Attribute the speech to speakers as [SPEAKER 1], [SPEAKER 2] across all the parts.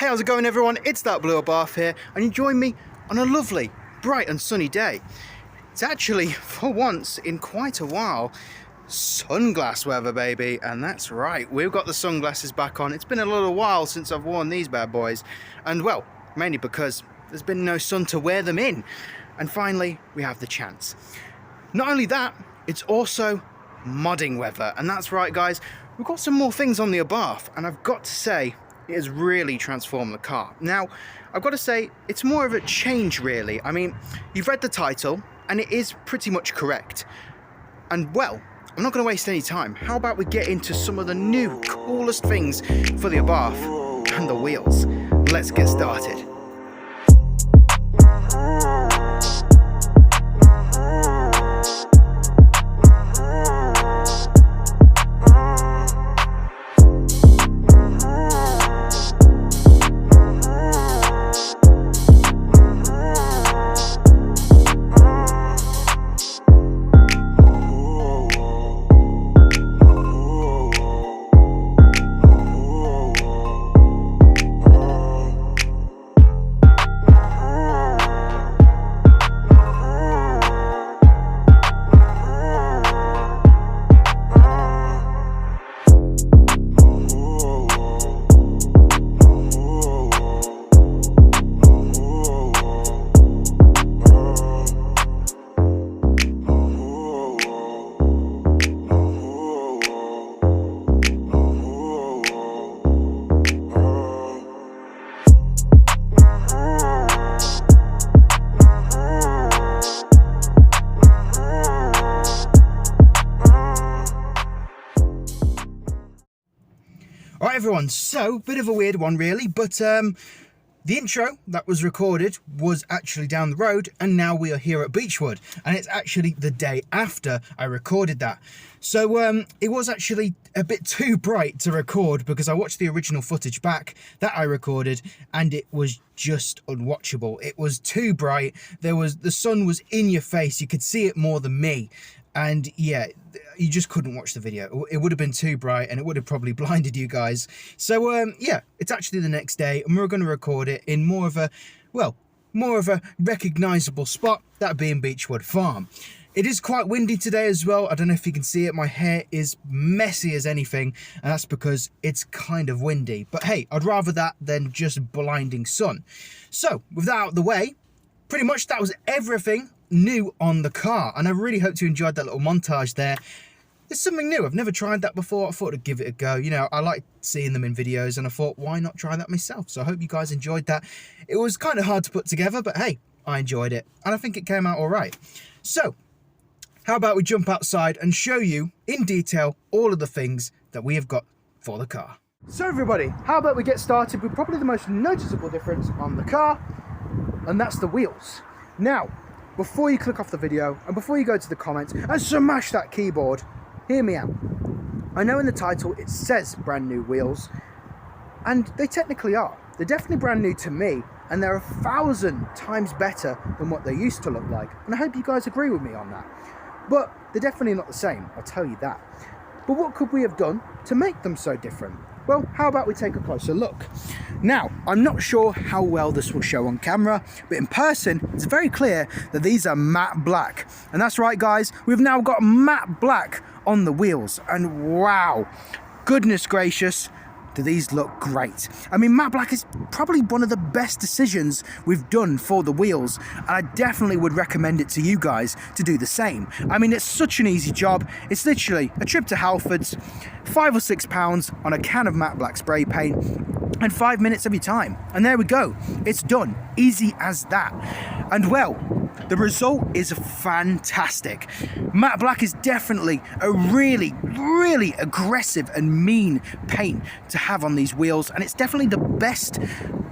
[SPEAKER 1] Hey, how's it going everyone? It's that Blue Abarth here, and you join me on a lovely, bright and sunny day. It's actually, for once in quite a while, sunglass weather, baby. And that's right, we've got the sunglasses back on. It's been a little while since I've worn these bad boys, and well, mainly because there's been no sun to wear them in. And finally, we have the chance. Not only that, it's also modding weather. And that's right, guys, we've got some more things on the Abarth, and I've got to say, it has really transformed the car. Now, I've got to say, it's more of a change, really. I mean, you've read the title, and it is pretty much correct. And, well, I'm not going to waste any time. How about we get into some of the new, coolest things for the Abarth and the wheels? Let's get started. Alright everyone, so bit of a weird one really, but the intro that was recorded was actually down the road, and now we are here at Beechwood, and it's actually the day after I recorded that. So it was actually a bit too bright to record, because I watched the original footage back that I recorded, and it was just unwatchable. It was too bright. The sun was in your face. You could see it more than me. And yeah, you just couldn't watch the video. It would have been too bright, and it would have probably blinded you guys. So yeah, it's actually the next day, and we're going to record it in more of a recognizable spot, that being Beechwood Farm. It is quite windy today as well. I don't know if you can see it. My hair is messy as anything, and that's because it's kind of windy. But hey, I'd rather that than just blinding sun. So with that out of the way, pretty much that was everything new on the car, and I really hope you enjoyed that little montage there. It's something new. I've never tried that before. I thought I'd give it a go. You know, I like seeing them in videos, and I thought, why not try that myself? So I hope you guys enjoyed that. It was kind of hard to put together, but hey, I enjoyed it, and I think it came out all right. So how about we jump outside and show you in detail all of the things that we have got for the car. So everybody, how about we get started with probably the most noticeable difference on the car, and that's the wheels. Now, before you click off the video, and before you go to the comments and smash that keyboard, hear me out. I know in the title it says brand new wheels, and they technically are. They're definitely brand new to me, and they're 1,000 times better than what they used to look like. And I hope you guys agree with me on that. But they're definitely not the same, I'll tell you that. But what could we have done to make them so different? Well, how about we take a closer look? Now, I'm not sure how well this will show on camera, but in person, it's very clear that these are matte black. And that's right, guys, we've now got matte black on the wheels. And wow, goodness gracious, do these look great. I mean, matte black is probably one of the best decisions we've done for the wheels, and I definitely would recommend it to you guys to do the same. I mean, it's such an easy job. It's literally a trip to Halfords, £5 or £6 on a can of matte black spray paint, and 5 minutes of your time. And there we go. It's done. Easy as that. And well, the result is fantastic. Matte black is definitely a really aggressive and mean paint to have on these wheels, and it's definitely the best,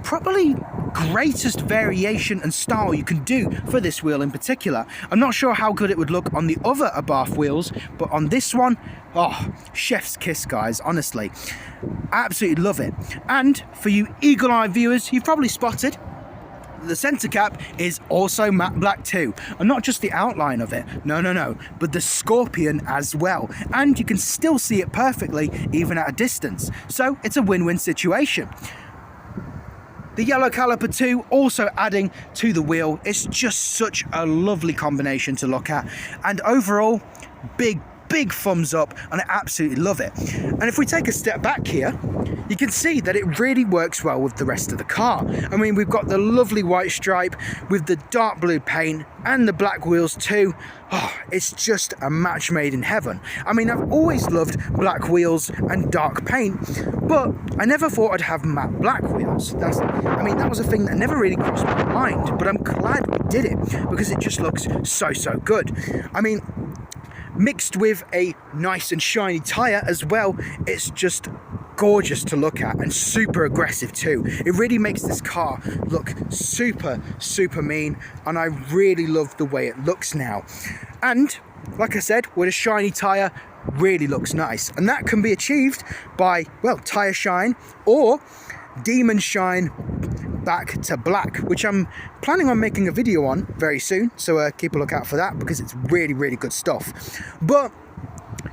[SPEAKER 1] probably greatest variation and style you can do for this wheel in particular. I'm not sure how good it would look on the other Abarth wheels, but on this one, oh, chef's kiss, guys, honestly. I absolutely love it. And for you eagle-eyed viewers, you've probably spotted the center cap is also matte black too, and not just the outline of it, no, but the scorpion as well, and you can still see it perfectly even at a distance, so it's a win-win situation. The yellow caliper too, also adding to the wheel. It's just such a lovely combination to look at. And overall, big thumbs up, and I absolutely love it. And if we take a step back here, you can see that it really works well with the rest of the car. I mean, we've got the lovely white stripe with the dark blue paint and the black wheels too. Oh, it's just a match made in heaven. I mean, I've always loved black wheels and dark paint, but I never thought I'd have matte black wheels. That was a thing that never really crossed my mind, but I'm glad we did it because it just looks so good. I mean, mixed with a nice and shiny tyre as well, it's just gorgeous to look at and super aggressive too. It really makes this car look super mean, and I really love the way it looks now. And like I said, with a shiny tyre, really looks nice, and that can be achieved by, well, tyre shine or demon shine back to black, which I'm planning on making a video on very soon, so keep a look out for that because it's really good stuff. But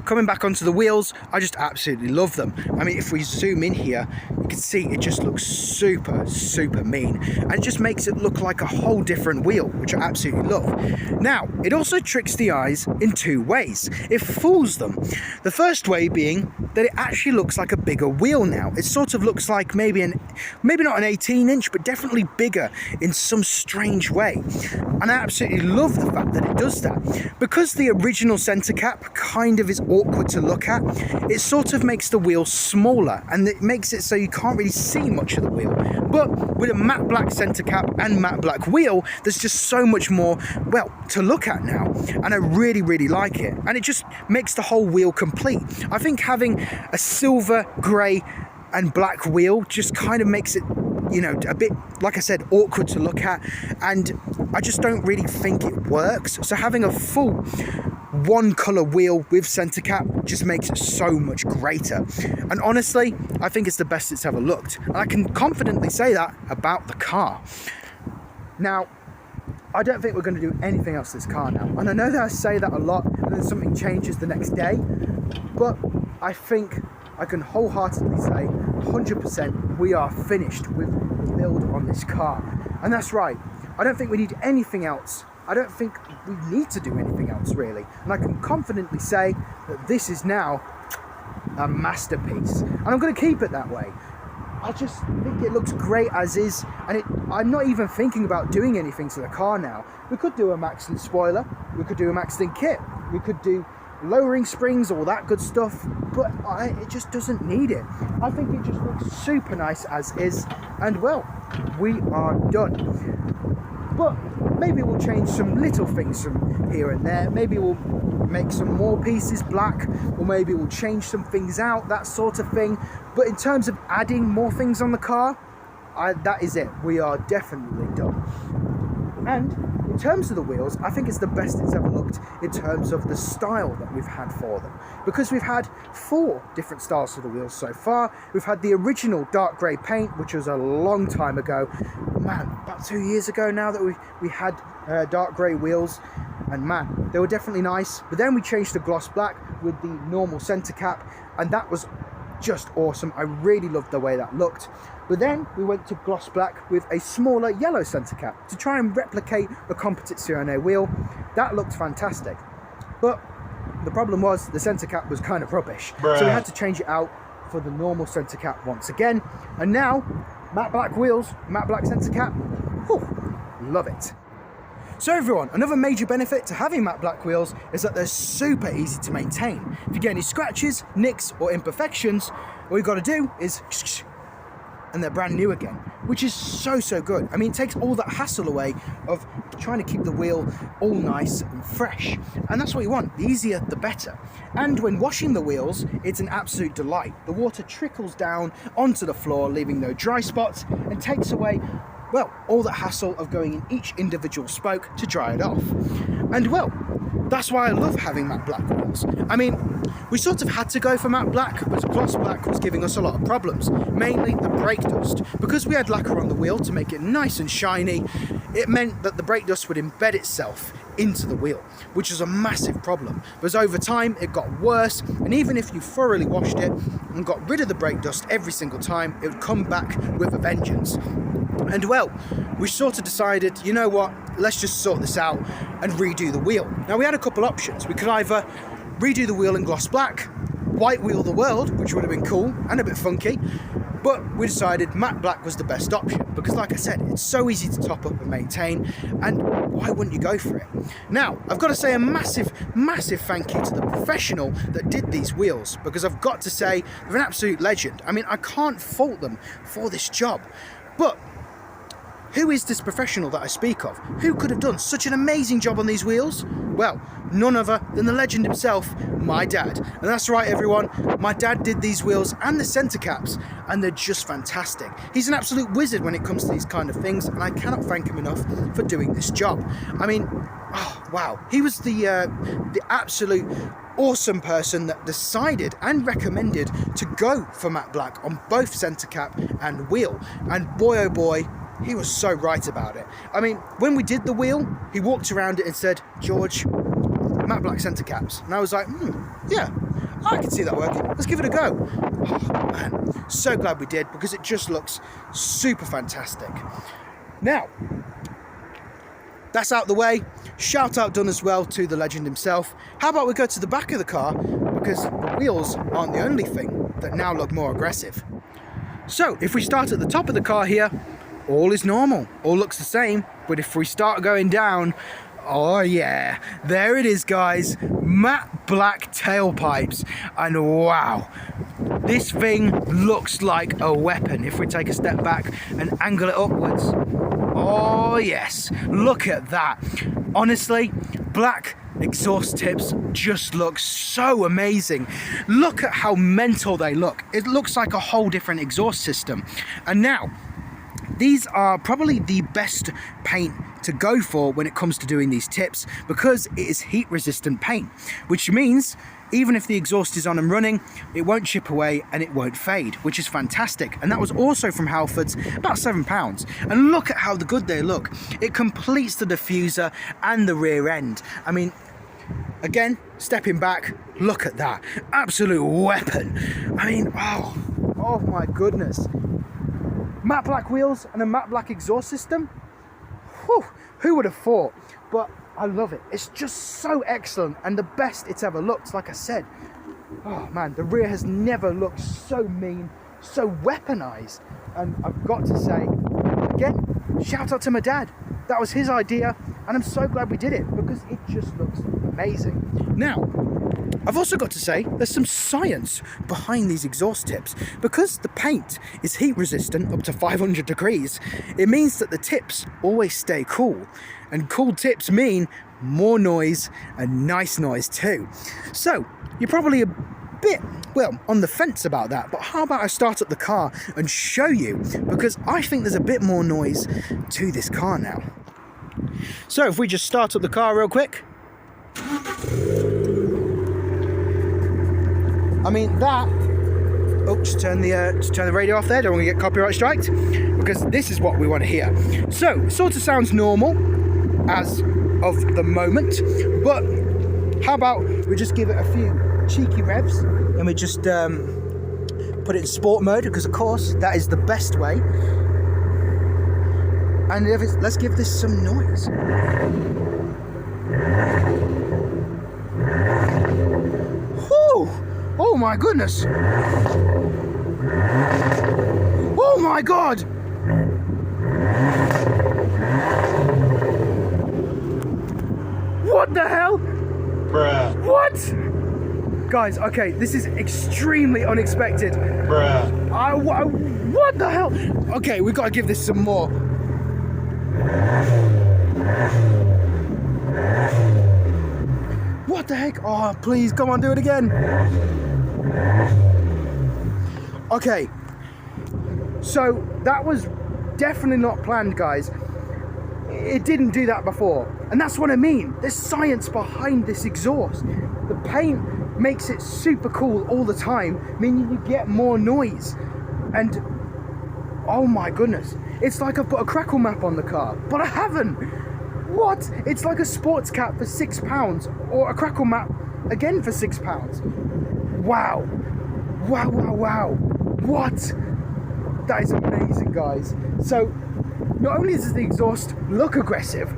[SPEAKER 1] coming back onto the wheels, I just absolutely love them. I mean, if we zoom in here, you can see it just looks super mean, and it just makes it look like a whole different wheel, which I absolutely love. Now, it also tricks the eyes in two ways. It fools them. The first way being that it actually looks like a bigger wheel now. It sort of looks like maybe not an 18-inch, but definitely bigger in some strange way. And I absolutely love the fact that it does that. Because the original center cap kind of is awkward to look at, it sort of makes the wheel smaller, and it makes it so you can't really see much of the wheel. But with a matte black center cap and matte black wheel, there's just so much more, well, to look at now, and I really like it, and it just makes the whole wheel complete. I think having a silver, grey and black wheel just kind of makes it, you know, a bit, like I said, awkward to look at, and I just don't really think it works. So having a full one colour wheel with centre cap just makes it so much greater, and honestly I think it's the best it's ever looked, and I can confidently say that about the car. Now, I don't think we're going to do anything else to this car now, and I know that I say that a lot and then something changes the next day, but I think I can wholeheartedly say 100% we are finished with the build on this car. And that's right, I don't think we need anything else. I don't think we need to do anything else really, and I can confidently say that this is now a masterpiece, and I'm going to keep it that way. I just think it looks great as is, and I'm not even thinking about doing anything to the car now. We could do a maxed-in spoiler, we could do a maxed-in kit, we could do lowering springs, all that good stuff, but it just doesn't need it. I think it just looks super nice as is, and well, we are done. But maybe we'll change some little things from here and there. Maybe we'll make some more pieces black, or maybe we'll change some things out, that sort of thing. But in terms of adding more things on the car, that is it. We are definitely done. And in terms of the wheels, I think it's the best it's ever looked in terms of the style that we've had for them. Because we've had 4 different styles for the wheels so far. We've had the original dark grey paint, which was a long time ago. Man, about 2 years ago now that we had dark grey wheels. And man, they were definitely nice. But then we changed to gloss black with the normal centre cap, and that was just awesome. I really loved the way that looked. But then we went to gloss black with a smaller yellow centre cap to try and replicate the Competizione wheel. That looked fantastic. But the problem was the centre cap was kind of rubbish. Bruh. So we had to change it out for the normal centre cap once again. And now, matte black wheels, matte black centre cap. Whew, love it. So everyone, another major benefit to having matte black wheels is that they're super easy to maintain. If you get any scratches, nicks or imperfections, all you've got to do is and they're brand new again, which is so good. I mean, it takes all that hassle away of trying to keep the wheel all nice and fresh, and that's what you want. The easier the better. And when washing the wheels, it's an absolute delight. The water trickles down onto the floor, leaving no dry spots, and takes away, well, all that hassle of going in each individual spoke to dry it off. And well, that's why I love having matte black wheels. I mean, we sort of had to go for matte black, but gloss black was giving us a lot of problems, mainly the brake dust. Because we had lacquer on the wheel to make it nice and shiny, it meant that the brake dust would embed itself into the wheel, which is a massive problem, because over time it got worse, and even if you thoroughly washed it and got rid of the brake dust every single time, it would come back with a vengeance. And well, we sort of decided, you know what, let's just sort this out and redo the wheel. Now we had a couple options. We could either redo the wheel in gloss black, white wheel the world, which would have been cool and a bit funky, but we decided matte black was the best option, because like I said, it's so easy to top up and maintain, and why wouldn't you go for it? Now, I've got to say a massive thank you to the professional that did these wheels, because I've got to say, they're an absolute legend. I mean, I can't fault them for this job. But who is this professional that I speak of? Who could have done such an amazing job on these wheels? Well, none other than the legend himself, my dad. And that's right, everyone, my dad did these wheels and the centre caps, and they're just fantastic. He's an absolute wizard when it comes to these kind of things, and I cannot thank him enough for doing this job. I mean, oh, wow. He was the absolute awesome person that decided and recommended to go for matte black on both centre cap and wheel. And boy, oh boy, he was so right about it. I mean, when we did the wheel, he walked around it and said, George, matte black centre caps. And I was like, yeah, I can see that working. Let's give it a go. Oh, man, so glad we did, because it just looks super fantastic. Now, that's out the way. Shout out done as well to the legend himself. How about we go to the back of the car, because the wheels aren't the only thing that now look more aggressive. So, if we start at the top of the car here, all is normal, all looks the same, but if we start going down, oh yeah, there it is, guys, matte black tailpipes, and wow, this thing looks like a weapon. If we take a step back and angle it upwards, oh yes, look at that. Honestly, black exhaust tips just look so amazing. Look at how mental they look. It looks like a whole different exhaust system. And now, these are probably the best paint to go for when it comes to doing these tips, because it is heat resistant paint, which means even if the exhaust is on and running, it won't chip away and it won't fade, which is fantastic. And that was also from Halfords, about £7. And look at how good they look. It completes the diffuser and the rear end. I mean, again, stepping back, look at that. Absolute weapon. I mean, oh my goodness. Matte black wheels and a matte black exhaust system? Whew, who would have thought? But I love it. It's just so excellent, and the best it's ever looked, like I said. Oh man, the rear has never looked so mean, so weaponized. And I've got to say, again, shout out to my dad. That was his idea, and I'm so glad we did it, because it just looks amazing. Now, I've also got to say, there's some science behind these exhaust tips. Because the paint is heat resistant up to 500 degrees, it means that the tips always stay cool. And cool tips mean more noise, and nice noise too. So, you're probably a bit, well, on the fence about that, but how about I start up the car and show you, because I think there's a bit more noise to this car now. So, if we just start up the car real quick. I mean, that, oh, just turn the radio off there, don't want to get copyright striked, because this is what we want to hear. So, it sort of sounds normal, as of the moment, but how about we just give it a few cheeky revs, and we just put it in sport mode, because of course, that is the best way, and let's give this some noise. Whew! Oh my goodness! Oh my god! What the hell?
[SPEAKER 2] Bruh.
[SPEAKER 1] What? Guys, okay, this is extremely unexpected.
[SPEAKER 2] Bruh.
[SPEAKER 1] What the hell? Okay, we've got to give this some more. What the heck? Oh, please, come on, do it again. Okay, so that was definitely not planned, guys. It didn't do that before, and that's what I mean. There's science behind this exhaust. The paint makes it super cool all the time, meaning you get more noise. And oh my goodness, it's like I've put a crackle map on the car, but I haven't. What? It's like a sports cap for £6 or a crackle mat again for £6. Wow. Wow, wow, wow. What? That is amazing, guys. So, not only does the exhaust look aggressive,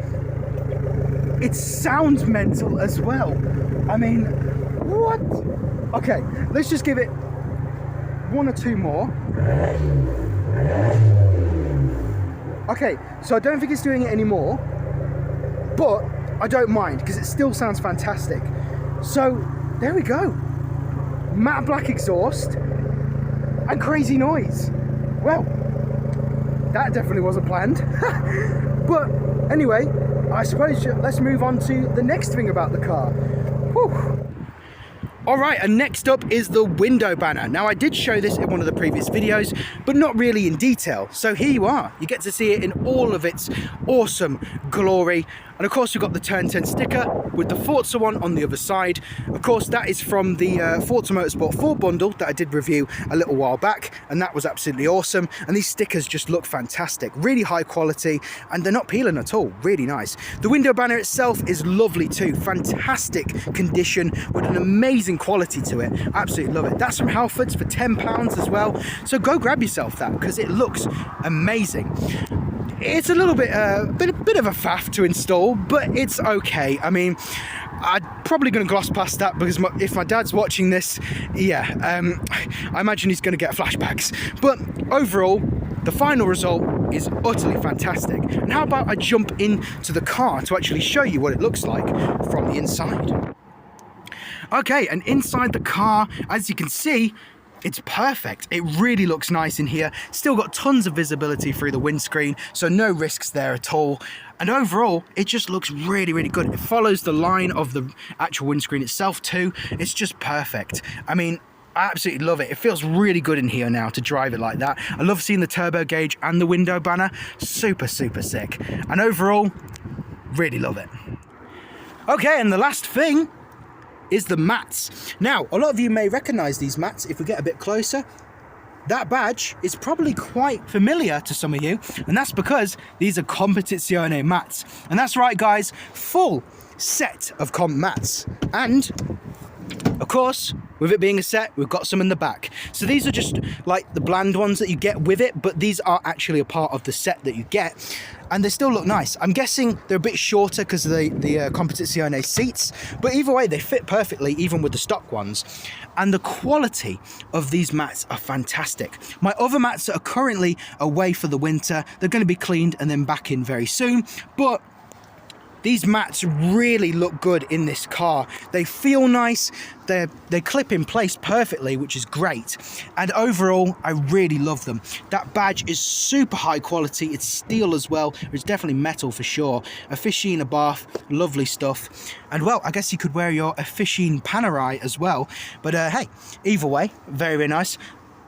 [SPEAKER 1] it sounds mental as well. I mean, what? Okay, let's just give it one or two more. Okay, so I don't think it's doing it anymore, but I don't mind because it still sounds fantastic. So there we go. Matte black exhaust and crazy noise. Well, that definitely wasn't planned. But anyway, I suppose let's move on to the next thing about the car. Whew. All right, and next up is the window banner. Now, I did show this in one of the previous videos, but not really in detail. So here you are. You get to see it in all of its awesome glory. And of course, we've got the Turn 10 sticker with the Forza one on the other side. Of course, that is from the Forza Motorsport 4 bundle that I did review a little while back, and that was absolutely awesome. And these stickers just look fantastic, really high quality, and they're not peeling at all, really nice. The window banner itself is lovely too, fantastic condition with an amazing quality to it. Absolutely love it. That's from Halfords for £10 as well, so go grab yourself that because it looks amazing. It's a little bit bit of a faff to install, but it's okay. I mean, I'm probably going to gloss past that because if my dad's watching this, yeah, I imagine he's going to get flashbacks. But overall, the final result is utterly fantastic. And how about I jump into the car to actually show you what it looks like from the inside. Okay, and inside the car, as you can see, it's perfect. It really looks nice in here. Still got tons of visibility through the windscreen, so no risks there at all. And overall, it just looks really, really good. It follows the line of the actual windscreen itself too. It's just perfect. I mean, I absolutely love it. It feels really good in here now to drive it like that. I love seeing the turbo gauge and the window banner. Super, super sick. And overall, really love it. Okay, and the last thing is the mats. Now, a lot of you may recognize these mats if we get a bit closer. That badge is probably quite familiar to some of you, and that's because these are Competizione mats. And that's right, guys, full set of comp mats. And of course, with it being a set, we've got some in the back. So these are just like the bland ones that you get with it, but these are actually a part of the set that you get. And they still look nice. I'm guessing they're a bit shorter because of the Competizione seats, but either way, they fit perfectly, even with the stock ones. And the quality of these mats are fantastic. My other mats that are currently away for the winter, they're going to be cleaned and then back in very soon, but these mats really look good in this car. They feel nice, they clip in place perfectly, which is great. And overall, I really love them. That badge is super high quality. It's steel as well. It's definitely metal for sure. Officine Abarth, lovely stuff. And well, I guess you could wear your Officine Panerai as well. But hey, either way, very, very nice.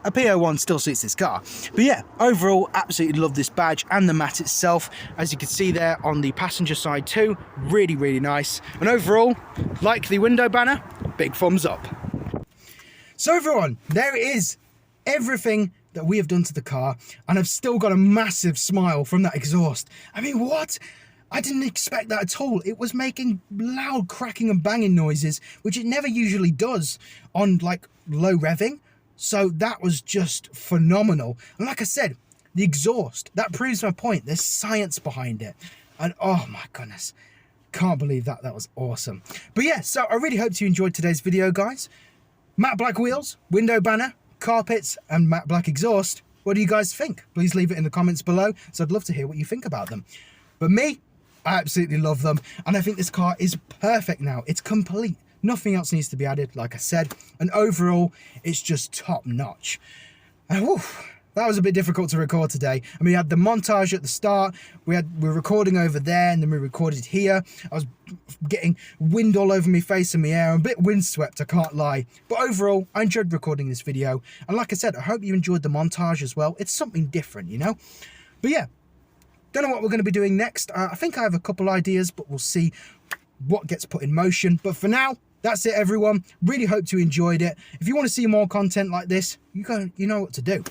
[SPEAKER 1] A PO1 still suits this car. But yeah, overall, absolutely love this badge and the mat itself. As you can see there on the passenger side too, really, really nice. And overall, like the window banner, big thumbs up. So everyone, there it is. Everything that we have done to the car, and I've still got a massive smile from that exhaust. I mean, what? I didn't expect that at all. It was making loud cracking and banging noises, which it never usually does on like low revving. So that was just phenomenal. And like I said, the exhaust, that proves my point. There's science behind it. And oh my goodness, can't believe that. That was awesome. But yeah, so I really hope you enjoyed today's video, guys. Matte black wheels, window banner, carpets, and matte black exhaust. What do you guys think? Please leave it in the comments below. So I'd love to hear what you think about them. But me, I absolutely love them. And I think this car is perfect now. It's complete. Nothing else needs to be added, like I said. And overall, it's just top notch. And whew, that was a bit difficult to record today. I mean, we had the montage at the start. We were recording over there, and then we recorded here. I was getting wind all over my face and my hair. I'm a bit windswept, I can't lie. But overall, I enjoyed recording this video. And like I said, I hope you enjoyed the montage as well. It's something different, you know? But yeah, don't know what we're going to be doing next. I think I have a couple ideas, but we'll see what gets put in motion. But for now, that's it, everyone. Really hope you enjoyed it. If you want to see more content like this, you know what to do.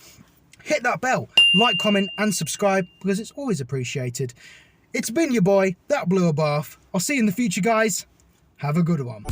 [SPEAKER 1] Hit that bell, like, comment, and subscribe, because it's always appreciated. It's been your boy, That Blew Abarth. I'll see you in the future, guys. Have a good one.